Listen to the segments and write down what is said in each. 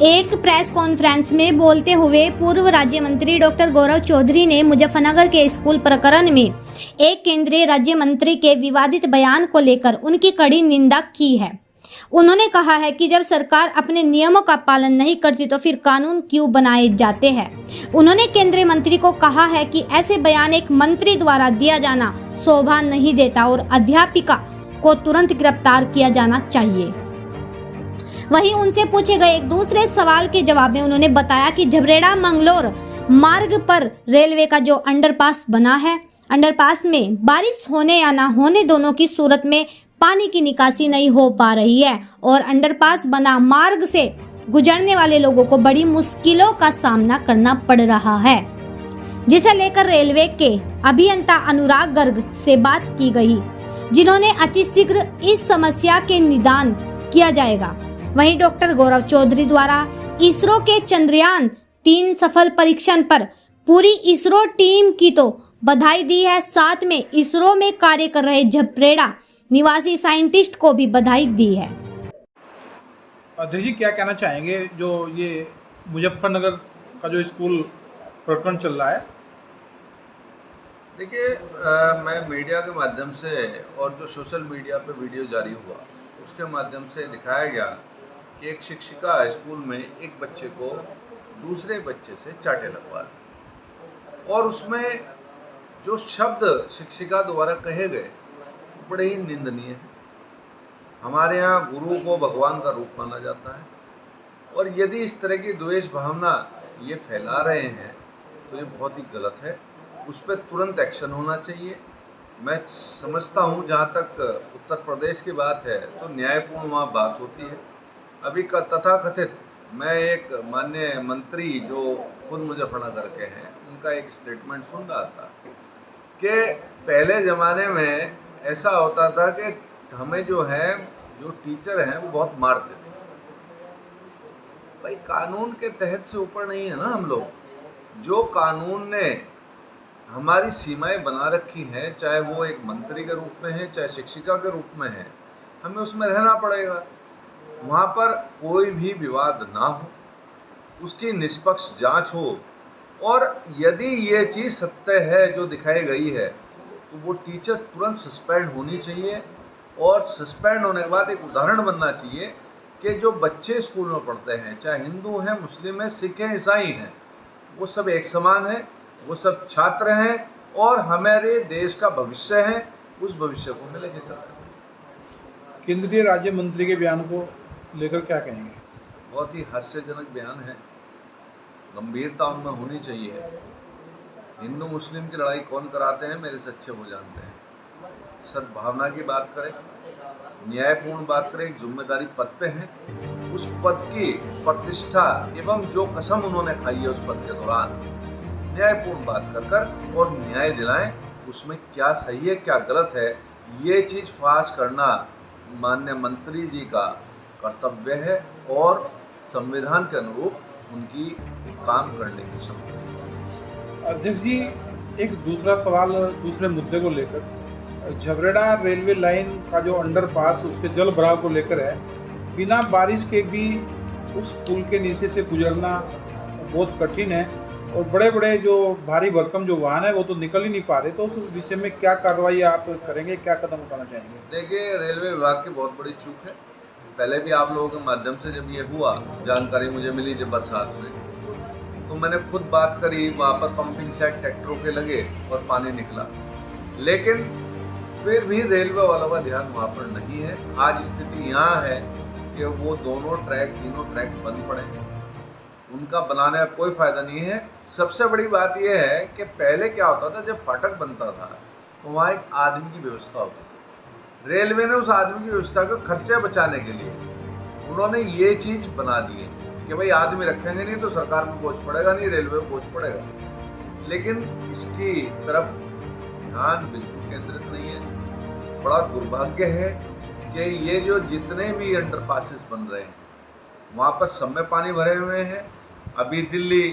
एक press conference में बोलते हुए पूर्व राज्य मंत्री डॉक्टर गौरव चौधरी ने मुजफ्फरनगर के स्कूल प्रकरण में एक केंद्रीय राज्य मंत्री के विवादित बयान को लेकर उनकी कड़ी निंदा की है। उन्होंने कहा है कि जब सरकार अपने नियमों का पालन नहीं करती तो फिर कानून क्यों बनाए जाते हैं। उन्होंने केंद्रीय मंत्री को कहा है कि ऐसे बयान एक मंत्री द्वारा दिया जाना शोभा नहीं देता और अध्यापिका को तुरंत गिरफ्तार किया जाना चाहिए। वहीं उनसे पूछे गए एक दूसरे सवाल के जवाब में उन्होंने बताया कि झबरेड़ा मंगलोर मार्ग पर रेलवे का जो अंडरपास बना है, अंडरपास में बारिश होने या ना होने दोनों की सूरत में पानी की निकासी नहीं हो पा रही है और अंडरपास बना मार्ग से गुजरने वाले लोगों को बड़ी मुश्किलों का सामना करना पड़ रहा है, जिसे लेकर रेलवे के अभियंता अनुराग गर्ग से बात की गई, जिन्होंने अतिशीघ्र इस समस्या के निदान किया जाएगा। वहीं डॉक्टर गौरव चौधरी द्वारा इसरो के चंद्रयान 3 सफल परीक्षण पर पूरी इसरो टीम की तो बधाई दी है, साथ में इसरो में कार्य कर रहे झबरेड़ा निवासी साइंटिस्ट को भी बधाई दी है। अध्यक्ष जी, क्या कहना चाहेंगे जो ये मुजफ्फरनगर का जो स्कूल प्रकरण चल रहा है? देखिए, मैं मीडिया के माध्यम से और जो सोशल मीडिया पे वीडियो जारी हुआ उसके माध्यम से दिखाया गया कि एक शिक्षिका स्कूल में एक बच्चे को दूसरे बच्चे से चाटे लगवा दी और उसमें जो शब्द शिक्षिका द्वारा कहे गए बड़े ही निंदनीय हैं। हमारे यहाँ गुरु को भगवान का रूप माना जाता है और यदि इस तरह की द्वेष भावना ये फैला रहे हैं तो ये बहुत ही गलत है। उस पर तुरंत एक्शन होना चाहिए। मैं समझता हूँ जहाँ तक उत्तर प्रदेश की बात है तो न्यायपूर्ण वहाँ बात होती है। अभी का तथाकथित मैं एक माननीय मंत्री जो खुद मुजफ्फरनगर के हैं उनका एक स्टेटमेंट सुन रहा था कि पहले ज़माने में ऐसा होता था कि हमें जो टीचर हैं वो बहुत मारते थे। भाई, कानून के तहत से ऊपर नहीं है ना हम लोग। जो कानून ने हमारी सीमाएं बना रखी हैं, चाहे वो एक मंत्री के रूप में है चाहे शिक्षिका के रूप में है, हमें उसमें रहना पड़ेगा। वहाँ पर कोई भी विवाद ना हो, उसकी निष्पक्ष जांच हो और यदि ये चीज़ सत्य है जो दिखाई गई है तो वो टीचर तुरंत सस्पेंड होनी चाहिए और सस्पेंड होने के बाद एक उदाहरण बनना चाहिए कि जो बच्चे स्कूल में पढ़ते हैं, चाहे हिंदू हैं, मुस्लिम हैं, सिख हैं, ईसाई हैं, वो सब एक समान हैं, वो सब छात्र हैं और हमारे देश का भविष्य है। उस भविष्य को मिलेगी सरकार। केंद्रीय राज्य मंत्री के बयान को लेकर क्या कहेंगे? बहुत ही हास्यजनक बयान है। गंभीरता उनमें होनी चाहिए। हिंदू मुस्लिम की लड़ाई कौन कराते हैं मेरे से अच्छे वो जानते हैं। सद्भावना की बात करें, न्यायपूर्ण बात करें, एक जिम्मेदारी पद पे हैं, उस पद की प्रतिष्ठा एवं जो कसम उन्होंने खाई है उस पद के दौरान न्यायपूर्ण बात कर और न्याय दिलाएं। उसमें क्या सही है क्या गलत है ये चीज़ फाश करना माननीय मंत्री जी का कर्तव्य है और संविधान के अनुरूप उनकी काम करने की क्षमता है। अध्यक्ष जी, एक दूसरा सवाल दूसरे मुद्दे को लेकर, झबरेड़ा रेलवे लाइन का जो अंडरपास उसके जल भराव को लेकर है, बिना बारिश के भी उस पुल के नीचे से गुजरना बहुत कठिन है और बड़े बड़े जो भारी भरकम जो वाहन है वो तो निकल ही नहीं पा रहे। तो उस विषय में क्या कार्रवाई आप करेंगे, क्या कदम उठाना चाहेंगे? देखिए, रेलवे विभाग की बहुत बड़ी चूक है। पहले भी आप लोगों के माध्यम से जब ये हुआ जानकारी मुझे मिली जब बरसात में, तो मैंने खुद बात करी, वहाँ पर पंपिंग सेट ट्रैक्टरों के लगे और पानी निकला, लेकिन फिर भी रेलवे वालों का ध्यान वहाँ पर नहीं है। आज स्थिति यहाँ है कि वो तीनों ट्रैक बंद पड़े हैं। उनका बनाने का कोई फ़ायदा नहीं है। सबसे बड़ी बात यह है कि पहले क्या होता था, जब फाटक बनता था तो वहाँ एक आदमी की व्यवस्था होती थी। रेलवे ने उस आदमी की व्यवस्था का खर्चे बचाने के लिए उन्होंने ये चीज़ बना दी है कि भाई आदमी रखेंगे नहीं तो सरकार पर बोझ पड़ेगा, नहीं रेलवे पर बोझ पड़ेगा। लेकिन इसकी तरफ ध्यान बिल्कुल केंद्रित नहीं है। बड़ा दुर्भाग्य है कि ये जो जितने भी अंडरपासेस बन रहे हैं वहाँ पर सब में पानी भरे हुए हैं। अभी दिल्ली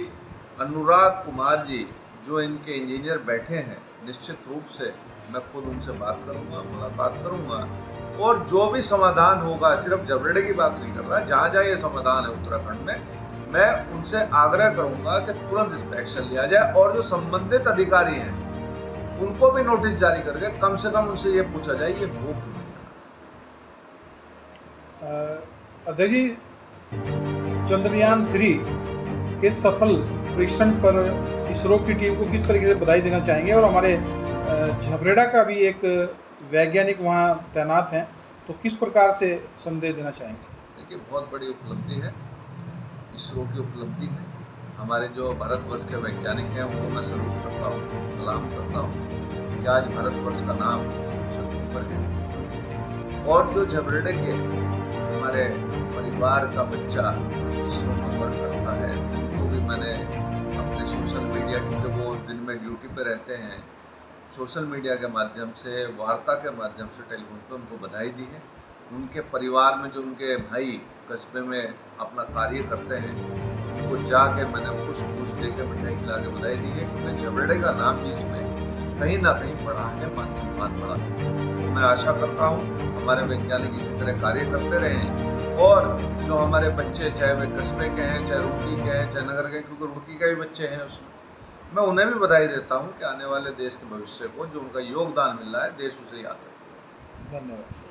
अनुराग कुमार जी जो इनके इंजीनियर बैठे हैं, निश्चित रूप से मैं खुद उनसे बात करूंगा, मुलाकात करूंगा और जो भी समाधान होगा, सिर्फ झबरेड़े की बात नहीं कर रहा, जहाँ जहाँ ये समाधान है उत्तराखंड में, मैं उनसे आग्रह करूंगा कि तुरंत इस पर एक्शन लिया जाए और जो संबंधित अधिकारी हैं उनको भी नोटिस जारी करके कम से कम उनसे ये पूछा जाए ये हो क्यों नहीं रहा। अध्यक्ष जी, चंद्रयान 3 के सफल परीक्षण पर इसरो की टीम को किस तरीके से बधाई देना चाहेंगे, और हमारे झबरेड़ा का भी एक वैज्ञानिक वहाँ तैनात हैं, तो किस प्रकार से संदेश देना चाहेंगे? देखिए, बहुत बड़ी उपलब्धि है, इसरो की उपलब्धि है। हमारे जो भारतवर्ष के वैज्ञानिक हैं उनको मैं सल्यूट करता हूँ, सलाम करता हूँ कि आज भारतवर्ष का नाम शक्ति पर है। और जो झबरेड़े के हमारे परिवार का बच्चा इसरो में वर्क करता है, उनको भी मैंने अपने सोशल मीडिया, क्योंकि वो दिन में ड्यूटी पे रहते हैं, सोशल मीडिया के माध्यम से, वार्ता के माध्यम से, टेलीफोन पे उनको बधाई दी है। उनके परिवार में जो उनके भाई कस्बे में अपना कार्य करते हैं, उनको जाके मैंने कुछ दे के मिठाई खिला के बधाई दी है, क्योंकि झबरेड़े का नाम भी इसमें कहीं ना कहीं बढ़ा है, मान सम्मान बढ़ा है। तो मैं आशा करता हूँ हमारे वैज्ञानिक इसी तरह कार्य करते रहें, और जो हमारे बच्चे, चाहे वे कस्बे के हैं, चाहे रुड़की के हैं, चाहे नगर के, क्योंकि रुड़की के भी बच्चे हैं उसमें, मैं उन्हें भी बधाई देता हूँ कि आने वाले देश के भविष्य को जो उनका योगदान मिल रहा है, देश उसे याद रखे। धन्यवाद।